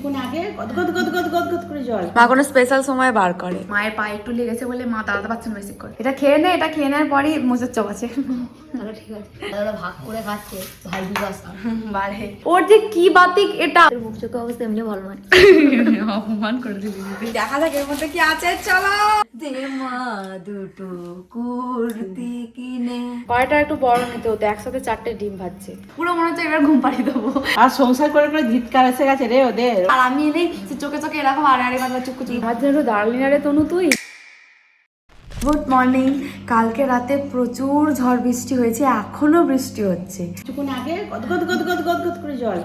কিছুক্ষণ আগে গদগদ গদগদ গদগদ করে জল। মা কোনো স্পেশাল সময় বার করে। মায়ের পায়ে একটু লেগেছে বলে মা দাঁড়াতে পারছেন বেশি করে। এটা খেয়ে নে, এটা খেয়ে নেওয়ার পরই মোচার চপ আছে। তাহলে ঠিক আছে, দাদা ভাগ করে খাচ্ছে ভাই বিবাস বাড়ে ওর যে কি বাতিক এটা। মুখ চোখে অবস্থা এমনি ভালো নয়, অপমান করে দিবি। দেখা যাক এর মধ্যে কি আছে। চলো দে মা দুটো কুর্তি কিনে। কয়টা একটু বড় নিতে হতো, একসাথে 4টে ডিম ভাজছে। পুরো মনে হচ্ছে এবার ঘুম পাড়িয়ে দেবো। আর সংসার করে করে ধিৎকার এসে গেছে রে ওদের। আর আমি এনেই চোখে চোখে এরকম আড়ে আড়ে কথা চুপ চুপ ভাবছি একটু দাঁড়ালি না রে তনু তুই। Good morning. কালকে রাতে প্রচুর ঝড় বৃষ্টি হয়েছে, এখনো বৃষ্টি হচ্ছে। কিছুক্ষণ আগে গদগদ গদগদ গদগদ করে জল,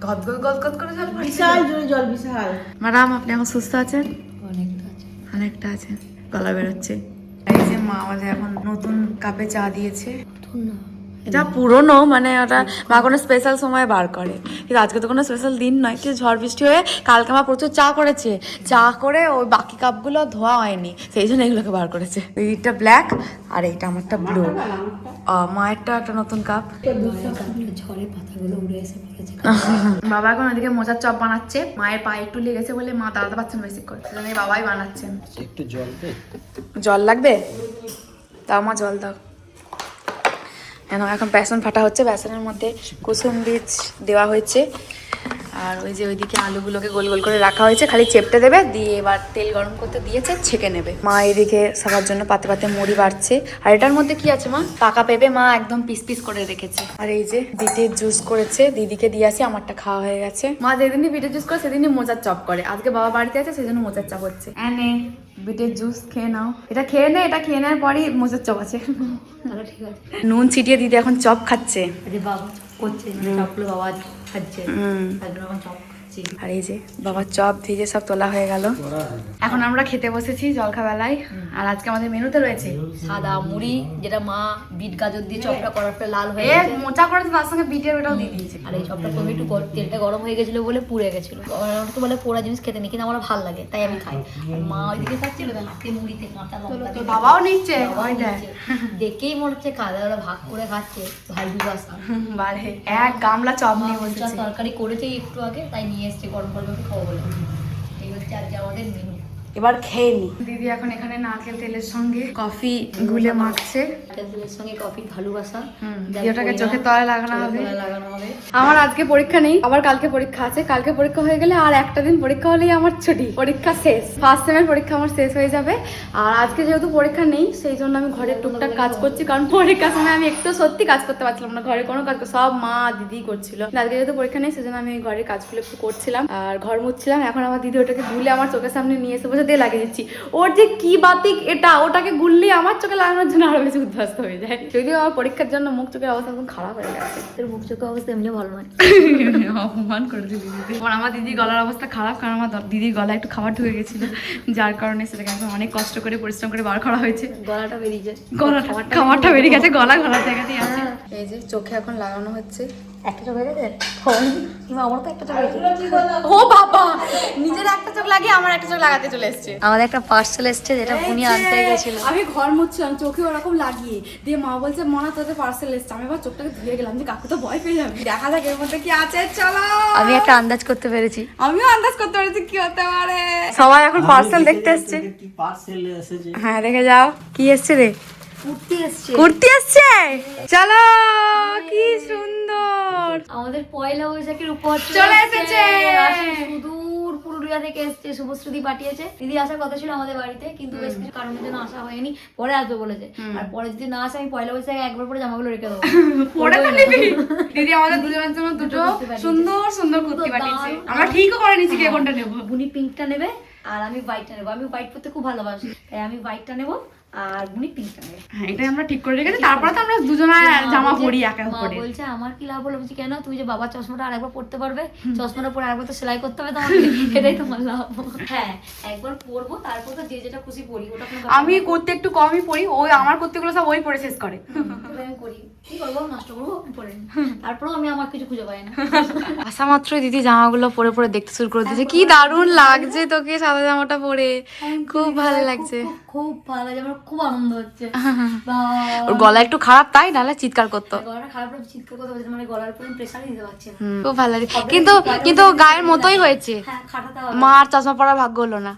গদগদ গদগদ করে জল পড়ছে। বিশাল জোরে জল, বিশাল। ম্যাডাম আপনি এখন সুস্থ আছেন? অনেকটা আছে, অনেকটা আছে, গলা বেরোচ্ছে। এই যে মা আমাদের এখন নতুন কাপে চা দিয়েছে। এটা পুরনো, মানে ওটা মা কোনো স্পেশাল সময় বার করে, কিন্তু আজকে তো কোনো স্পেশাল দিন নয়। কিন্তু ঝড় বৃষ্টি হয়ে কালকে মা প্রচুর চা করেছে, চা করে ওই বাকি কাপগুলো ধোয়া হয়নি, সেই জন্য এগুলোকে বার করেছে। এইটা ব্ল্যাক আর এইটা আমারটা ব্লু। মায়েরটা একটা নতুন কাপ। ঝড়ে পাতাগুলো উড়ে এসে পড়েছে। বাবা এখন ওদিকে মোচার চপ বানাচ্ছে। মায়ের পায়ে একটু লেগেছে বলে মা দাঁড়াতে পারছেন বেশি করে, সেজন্য বাবাই বানাচ্ছেন। একটু জল দে। জল লাগবে? তাও মা জল দাও। এখন বেসন ফাটা হচ্ছে, বেসনের মধ্যে কুসুম বীজ দেওয়া হয়েছে, আর ওই যে ওইদিকে আলুগুলোকে গোল গোল করে রাখা হয়েছে, খালি চেপটে দেবে, দিয়ে এবার তেল গরম করতে দিয়েছে, ছেঁকে নেবে। মা এদিকে সবার জন্য পাতে পাতে মুড়ি বাড়ছে। আর এটার মধ্যে কি আছে মা? পাকা পেঁপে মা একদম পিস পিস করে রেখেছে। আর এই যে বিটের জুস করেছে, দিদিকে দিয়ে আসি, আমারটা খাওয়া হয়ে গেছে। মা যেদিনই বিটের জুস করে সেদিনই মোচার চপ করে। আজকে বাবা বাড়িতে আছে, সেজন্য মোচার চপ হচ্ছে। এনে বিটের জুস খেয়ে নাও, এটা খেয়ে নে, এটা খেয়ে নেওয়ার পরই মোচার চপ আছে। তাহলে ঠিক আছে। নুন ছিটিয়ে দিদি এখন চপ খাচ্ছে। আরে বাবা করছে চপগুলো, বাবা খাচ্ছে, একদম এখন চপ খাচ্ছি। আর এই যে বাবার চপ ভিজে সব তোলা হয়ে গেল। এখন আমরা খেতে বসেছি জলখাবেলায়। আর আজকে আমাদের মেনুতে রয়েছে সাদা মুড়ি, যেটা মা বিট গাজর দিয়ে চপটা করার পর লাল হয়ে এ গেছে। মোচা করেছে, তার সঙ্গে বিটের ওটাও দিয়ে দিয়েছে। আর এই চপটা প্রথমে একটু তেলটা গরম হয়ে গেছিল বলে পুড়ে গেছিল। আমার তো বলে পোড়া জিনিস খেতে নেই, কিন্তু আমার ভালো লাগে তাই আমি খাই। আর মা ওইদিকে খাচ্ছিল হাতে মুড়িতে কাঁচা লঙ্কা দিয়ে। বাবাও নিচ্ছে ওইটা। দেখেই মনে হচ্ছে খাওয়া দাওয়া ভাগ করে খাচ্ছে ভাই বিবাস। বাড়ে এক গামলা চপ নিয়ে মোচা বসেছে। তরকারি করেছে একটু আগে, তাই নিয়ে এসছে গরম গরম খাবো বলে। এই হচ্ছে আজকে আমাদের মেনু। এবার খেয়ে নি। দিদি এখন এখানে নারকেল তেলের সঙ্গে কফি গুলে মাখছে। তেলের সঙ্গে কফি ভালোবাসা, ওটাকে চোখের তলায় লাগানো হবে। লাগানো হবে। আমার আজকে পরীক্ষা নেই, আবার কালকে পরীক্ষা আছে। কালকে পরীক্ষা হয়ে গেলে আর একটা দিন পরীক্ষা হলেই আমার ছুটি, পরীক্ষা শেষ। ফার্স্ট সেমের পরীক্ষা আমার শেষ হয়ে যাবে। আর আজকে যেহেতু পরীক্ষা নেই, সেই জন্য আমি ঘরে টুকটাক কাজ করছি, কারণ পরীক্ষার সময় আমি একটু সত্যি কাজ করতে পারছিলাম না। ঘরে কোনো কাজ সব মা দিদি করছিল। আজকে যেহেতু পরীক্ষা নেই, সেজন্য আমি ঘরের কাজগুলো একটু করছিলাম আর ঘর মুছছিলাম। এখন আমার দিদি ওটাকে গুলে আমার চোখের সামনে নিয়ে এসে বসে দিয়ে লাগিয়ে দিচ্ছি। ওর যে কি বাতিক এটা, ওটাকে গুললে আমার চোখে লাগানোর জন্য আরো বেশি উদ্ধ্বস্ত হয়ে যায়। যদিও আমার পরীক্ষার জন্য মুখ চোখের অবস্থা একদম খারাপ হয়ে গেছে। তোর মুখ চোখের অবস্থা এমনি ভালো নয়, অপমান করে দিবি দিদি। আমার দিদির গলার অবস্থা খারাপ, কারণ আমার দিদির গলায় একটু খাবার ঢুকে গেছিল, যার কারণে সেটাকে এখন অনেক কষ্ট করে পরিশ্রম করে বার করা হয়েছে। গলাটা বেরিয়েছে, খাবারটা বেরিয়ে গেছে, গলা গলার জায়গাতেই আছে। এই যে চোখে এখন লাগানো হচ্ছে। একটা চোখ হয়ে গেছে। আমার তো একটা চোখ হয়েছে। ও বাবা, নিজের একটা চোখ লাগিয়ে আমার একটা চোখ লাগাতে চলে এসছে। আমাদের একটা পার্সেল এসছে, যেটা পুনি আনতে গেছিল। আমি ঘর মুছছিলাম, চোখে ওরকম লাগিয়ে দিয়ে মা বলছে মনা তোদের পার্সেল এসছে। আমি এবার চোখটাকে ধুয়ে গেলাম যে কাকু তো ভয় পেয়ে যাবে। দেখা যাক এর মধ্যে কি আছে। চলো, আমি একটা আন্দাজ করতে পেরেছি। আমিও আন্দাজ করতে পেরেছি কি হতে পারে। সবাই এখন পার্সেল দেখতে এসছে। কি পার্সেল এসেছে? হ্যাঁ দেখে যাও কি এসছে রে। কুর্তি এসছে। কুর্তি এসছে, চলো কি সুন্দর। আমাদের পয়লা বৈশাখের উপহার চলে এসেছে। সুদূর পুরুলিয়া থেকে এসছে, শুভশ্রুতি পাঠিয়েছে। দিদি আসার কথা ছিল আমাদের বাড়িতে, কিন্তু বেশ কিছু কারণের জন্য আসা হয়নি, পরে আসবে বলেছে। আর পরে যদি না আসে, আমি পয়লা বৈশাখে একবার পরে জামাগুলো রেখে দেবো। পরে তো নিবি। দিদি আমাদের দুজনের জন্য দুটো সুন্দর সুন্দর কুর্তি পাঠিয়েছে। আমরা ঠিকও করে নিয়েছি কে কোনটা নেবো। বুনি পিঙ্কটা নেবে আর আমি হোয়াইটটা নেবো। আমি হোয়াইট পরতে খুব ভালোবাসি, তাই আমি হোয়াইটটা নেবো আর বুনি পিঙ্কটা নেবে। হ্যাঁ, এটাই আমরা ঠিক করে রেখেছি। তারপরে তো আমরা দুজনে জামা পরি একা মা পরে। বলছে আমার কি লাভ হলো? বলছি কেন? তুমি যে বাবার চশমাটা আরেকবার পড়তে পারবে, চশমাটা পরে আরেকবার তো সেলাই করতে হবে তোমাকে, এটাই তোমার লাভ। হ্যাঁ, একবার পরবো, তারপর তো যে যেটা খুশি পরি, ওটা কোনো ব্যাপার আমি করতে একটু কমই পড়ি, ওই আমার কুর্তিগুলো সব ওই পরে শেষ করে। না। আমি করি, কি করবো, নষ্ট করবো, আমি পরে নিই। তারপরেও আমি আমার কিছু খুঁজে পাই না। আসা মাত্রই দিদি জামাগুলো পরে পরে দেখতে শুরু করে দিয়েছে। কি দারুণ লাগছে তোকে সাদা জামাটা পরে, খুব ভালো লাগছে। খুব ভালো লাগে। আমার খুব আনন্দ হচ্ছে। ওর গলা একটু খারাপ তাই নাহলে চিৎকার করতো। গলাটা খারাপ হলে চিৎকার করতে পারছে মানে গলার উপর প্রেসারই দিতে পারছে না। খুব ভালো লাগে কিন্তু গায়ের মতোই হয়েছে। হ্যাঁ খাটাতে হবে। মার চশমা পরার ভাগ্য হলো না,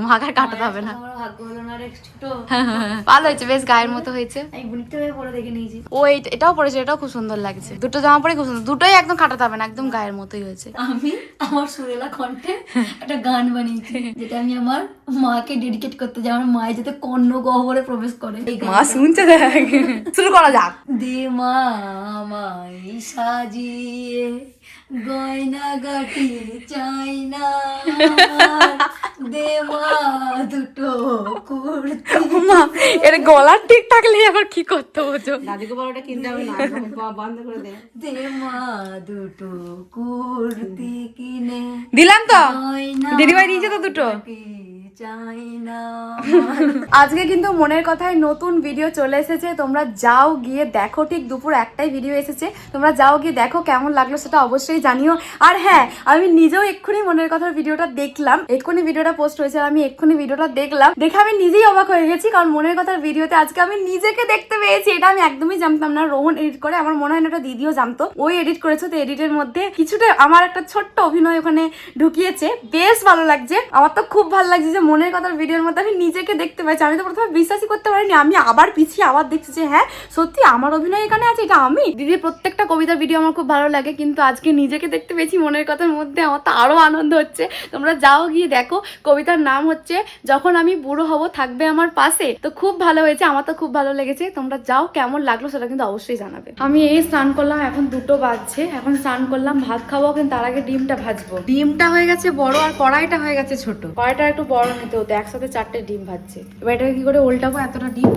মাকে আর কাটাতে হবে না। আমার ভাগ্য হলো না রে ছোট। ভালো হয়েছে, বেশ গায়ের মতো হয়েছে। আমি বুনিকটা হয়ে পরে দেখে নিয়েছি। ও এটাও পরেছে, এটাও খুব সুন্দর লাগছে। দুটো জামা পরে খুব সুন্দর, দুটোই একদম খাটাতে হবে না, একদম গায়ের মতোই হয়েছে। আমি আমার সুরেলা কণ্ঠে একটা গান বানিয়েছি যেটা আমি আমার মাকে ডেডিকেট করতে চাই, আমার মায়ের যাতে কর্ণ গহ্বরে প্রবেশ করে। এই মা শুনছে, দেখ শুরু করা যাক। দে মা আমায় সাজিয়ে গয়না গাটি চাই না, দে মা দুটো কুর্তি। মা এর গলার ঠিক থাকলে আবার কি করতে বোঝো। দাদিকে বড়টা কিনতে হবে না, বন্ধ করে দে। দে মা দুটো কুর্তি কিনে দিলাম তো, গয়না দিদিভাই দিয়েছে তো দুটো। গাটি চাই না। আজকে কিন্তু মনের কথায় নতুন ভিডিও চলে এসেছে, তোমরা যাও গিয়ে দেখো। ঠিক দুপুর 1টায় ভিডিও এসেছে, তোমরা যাও গিয়ে দেখো। কেমন লাগলো সেটা অবশ্যই জানিও। আর হ্যাঁ, আমি নিজেও এক্ষুনি মনের কথার ভিডিওটা দেখলাম, এক্ষুনি ভিডিওটা পোস্ট হয়েছে, আমি এক্ষুনি ভিডিওটা দেখলাম, দেখে আমি নিজেই অবাক হয়ে গেছি। কারণ মনের কথার ভিডিওতে আজকে আমি নিজেকে দেখতে পেয়েছি, এটা আমি একদমই জানতাম না। রোহন এডিট করে, আমার মনে হয় না ওটা দিদিও জানতো, ওই এডিট করেছে। তো এডিটের মধ্যে কিছুটা আমার একটা ছোট্ট অভিনয় ওখানে ঢুকিয়েছে, বেশ ভালো লাগছে। আমার তো খুব ভালো লাগছে যে মনের কথার ভিডিওর মধ্যে আমি নিজেকে দেখতে পাচ্ছি। আমি তো প্রথমে বিশ্বাসই করতে পারিনি, আমি আবার পিছিয়ে আবার দেখছি যে হ্যাঁ সত্যি আমার অভিনয় এখানে আছে, এটা আমি। দিদির প্রত্যেকটা কবিতার ভিডিও আমার খুব ভালো লাগে, কিন্তু আজকে নিজেকে দেখতে পেয়েছি মনের কথার মধ্যে, আমার তো আরো আনন্দ হচ্ছে। তোমরা যাও গিয়ে দেখো, কবিতার নাম হচ্ছে যখন আমি বুড়ো হব থাকবে আমার পাশে। তো খুব ভালো হয়েছে, আমার তো খুব ভালো লেগেছে। তোমরা যাও, কেমন লাগলো সেটা কিন্তু অবশ্যই জানাবে। আমি এই স্নান করলাম, এখন 2টো বাজছে, এখন স্নান করলাম, ভাত খাবো, কিন্তু তার আগে ডিমটা ভাজবো। ডিমটা হয়ে গেছে বড় আর কড়াইটা হয়ে গেছে ছোট। কড়াইটা একটু বড় নিতে হতো, একসাথে 4টে ডিম ভাজছে। এবার এটাকে কি করে উল্টাবো এতটা ডিম?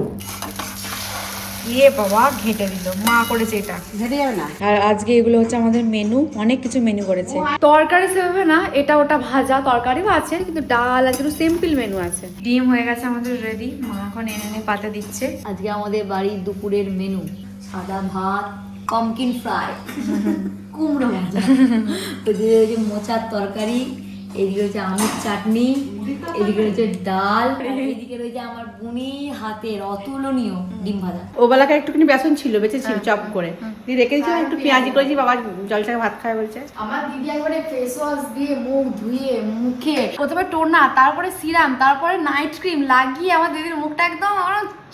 ইয়ে বাবা, ঘেটে দিল, মা করেছে এটা। ঘেটে যাবে না। আর আজকে এগুলো হচ্ছে আমাদের মেনু, অনেক কিছু মেনু করেছে। তরকারি সেভাবে না, এটা ওটা ভাজা, তরকারিও আছে কিন্তু ডাল আছে, একটু সিম্পল মেনু আছে। ডিম হয়ে গেছে আমাদের রেডি, মা এখন এনে পাতে দিচ্ছে। আজকে আমাদের বাড়ির দুপুরের মেনু সাদা ভাত, পামকিন ফ্রাই, কুমড়ো ভাজা, এদিকে রয়েছে মোচার তরকারি, এদিকে রয়েছে আমের চাটনি, এদিকে রয়েছে ডাল, এদিকে রয়েছে আমার বুনি হাতের অতুলনীয় ডিম ভাজা। ও বেলাকার একটুখানি বেসন ছিল, বেঁচেছিল চপ করে দিয়ে রেখে দিয়েছি, একটু পেঁয়াজি করেছি, বাবা জলটাকে ভাত খায় বলছে। আমার দিদি একবারে ফেস ওয়াশ দিয়ে মুখ ধুয়ে, মুখে প্রথমে টোনার, তারপরে সিরাম, তারপরে নাইট ক্রিম লাগিয়ে আমার দিদির মুখটা একদম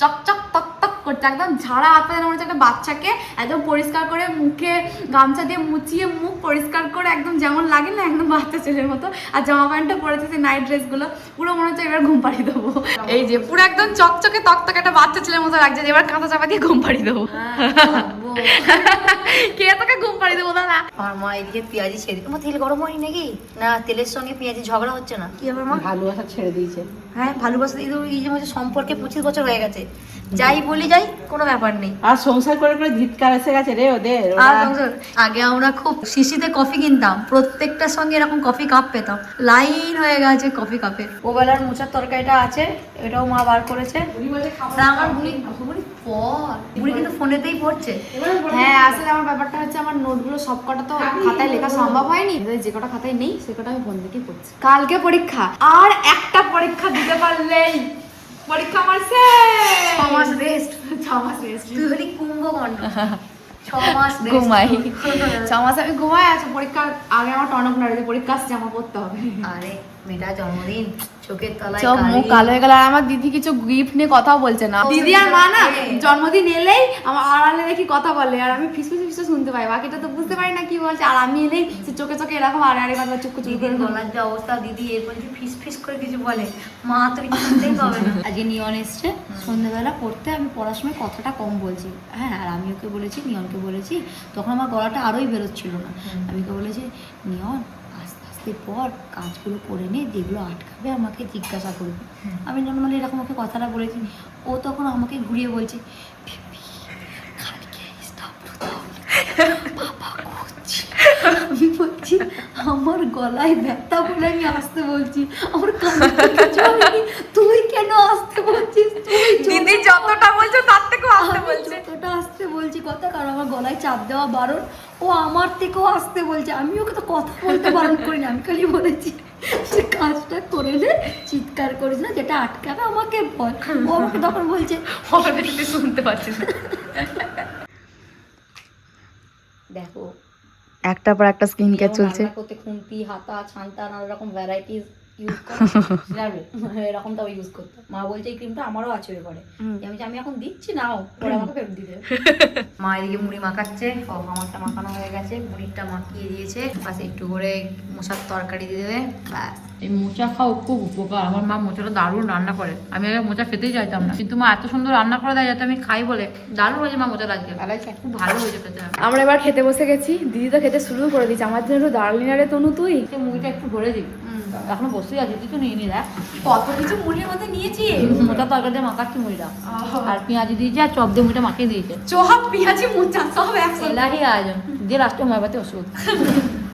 চকচক তক করছে, একদম ঝাড়া হাত পায়ে মনে হচ্ছে একটা বাচ্চাকে একদম পরিষ্কার করে মুখে গামছা দিয়ে মুছিয়ে মুখ পরিষ্কার করে একদম যেমন লাগে না, একদম বাচ্চা ছেলের মতো। আর জামা প্যান্টটা পরেছে সেই নাইট ড্রেসগুলো, পুরো মনে হচ্ছে এবার ঘুম পাড়িয়ে দেবো। এই যে পুরো একদম চকচকে তকতকে একটা বাচ্চা ছেলের মতো লাগছে, যে এবার কাঁথা চাপা দিয়ে ঘুম পাড়িয়ে দেবো। কে তোকে ঘুম পাড়িয়ে দেবো দাদা? আমার মা এদিকে পেঁয়াজি ছেড়ে দিচ্ছে। তেল গরম হয়নি নাকি? না, তেলের সঙ্গে পেঁয়াজি ঝগড়া হচ্ছে না? কি হবে মা? ভালোবাসা ছেড়ে দিয়েছে। হ্যাঁ, ভালোবাসা এই যে মধ্যে সম্পর্কে 25 বছর হয়ে গেছে, যাই বলি যাই, কোনো ব্যাপার নেই। আর সংসার করে করে ধিৎকার এসে গেছে রে ওদের। আর আগে আমরা খুব শিশিতে কফি কিনতাম, প্রত্যেকটার সঙ্গে এরকম কফি কাপ পেতাম, লাইন হয়ে গেছে কফি কাপের। ওবেলার মোচার তরকারিটা আছে, এটাও মা বার করেছে। আমার বুড়ি বুড়ি কিন্তু ফোনেতেই পড়ছে। হ্যাঁ, আসলে আমার ব্যাপারটা হচ্ছে আমার নোটগুলো সবকটা তো খাতায় লেখা সম্ভব হয়নি, যে কটা খাতায় নেই সে কটা আমি ফোন থেকেই পড়ছি। কালকে পরীক্ষা, আর একটা পরীক্ষা দিতে পারলেই পরীক্ষা আমার শেষ। 6 মাস রেস্ট। 6 মাস রেস্ট। তুই হলি কুম্ভকর্ণ। 6 মাস ঘুমাই, 6 মাস আমি ঘুমাই। আছে পরীক্ষার আগে আমার টনক না রয়েছে, পরীক্ষা জামা পড়তে হবে। আরে মেয়েটা জন্মদিন, চোখের তলায় চোখ মুখ কালো হয়ে গেল। আর আমার দিদি কিছু গিফট নিয়ে কথাও বলছে না। দিদি আর মা না জন্মদিন এলেই আমার আড়ালে দেখি কথা বলে, আর আমি ফিসফিস ফিসফিস শুনতে পাই, বাকিটা তো বুঝতে পারি না কি বলছে। আর আমি এলেই সে চোখে চোখে এরকম আরে আরে কথা চুপ চুপ করে গলার যে অবস্থা, দিদি এরপর যে ফিস ফিস করে কিছু বলে, মা তো শুনতেই পাবে না। আজকে নিয়ন এসছে সন্ধ্যাবেলা পড়তে, আমি পড়ার সময় কথাটা কম বলছি, হ্যাঁ। আর আমি ওকে বলেছি, নিয়নকে বলেছি, তখন আমার গলাটা আরোই বেরোচ্ছিল না। আমি ওকে বলেছি, নিয়ন আস্তে আস্তে পর, কাজগুলো করে নে, যেগুলো আটকাবে আমাকে জিজ্ঞাসা করবে। আমি নর্মালি এরকম ওকে কথাটা বলেছি। ও তখন আমাকে ঘুরিয়ে বলছে, আমি বলছি আমার গলায় ব্যথা বলে আমি আসতে বলছি, আমার কানে কিছু হয়নি, তুই কেন আসতে বলছিস? দিদি যতটা বলছো তার থেকেও আসতে বলছে। যতটা আসতে বলছি বলছি কথা, কারণ আমার গলায় চাপ দেওয়া বারণ। ও আমার থেকেও আসতে বলছে, আমি ওকে তো কথা বলতে বারণ করিনি, আমি খালি বলেছি সে কাজটা করে নে, চিৎকার করিস না, যেটা আটকাবে আমাকে বল। ও আমাকে তখন বলছে শুনতে পাচ্ছি না। দেখো একটার পর একটা স্কিন কেয়ার চলছে। রান্না করতে খুন্তি, হাতা, ছান্তা, নানা রকম ভ্যারাইটিস ইউজ করে এরকম তাও ইউজ করতে। মা বলছে এই ক্রিমটা আমারও আছে পরে। আমি এখন দিচ্ছি, নাও পরে আমাকে ফেরত দিতে। মা এদিকে মুড়ি মাখাচ্ছে, ও আমারটা মাখানো হয়ে গেছে, মুড়িটা মাখিয়ে দিয়েছে, পাশে একটু করে মোচার তরকারি দিয়ে দেবে, ব্যাস। এই মোচা খাও খুব উপকার। আমার মা মোচাটা দারুণ রান্না করে। আমি আগে মোচা খেতেই চাইতাম না, কিন্তু মা এত সুন্দর রান্না করে দেয় যাতে আমি খাই বলে। দারুণ হয়েছে মা মোচাটা আজকে, খুব ভালো হয়েছে খেতে। আমরা এবার খেতে বসে গেছি, দিদি তো খেতে শুরু করে দিয়েছে। আমার জন্য দার্লিনা রে তনু তুই মুড়িটা একটু ভরে দিই, এখনো বসেই আছে, কিছু নিয়ে নি। দেখ কত কিছু মুড়ির মধ্যে নিয়েছি। মোটা তরকারি দিয়ে মাখাচ্ছি মুড়িটা, আর পেঁয়াজি দিয়েছে, আর চপ দিয়ে মুড়িটা মাখিয়ে দিয়েছে। চপ পেঁয়াজি মোচা সব একসাথে। এলাহি আয়োজন দিয়ে লাস্টে মায়াবাতি ওষুধ।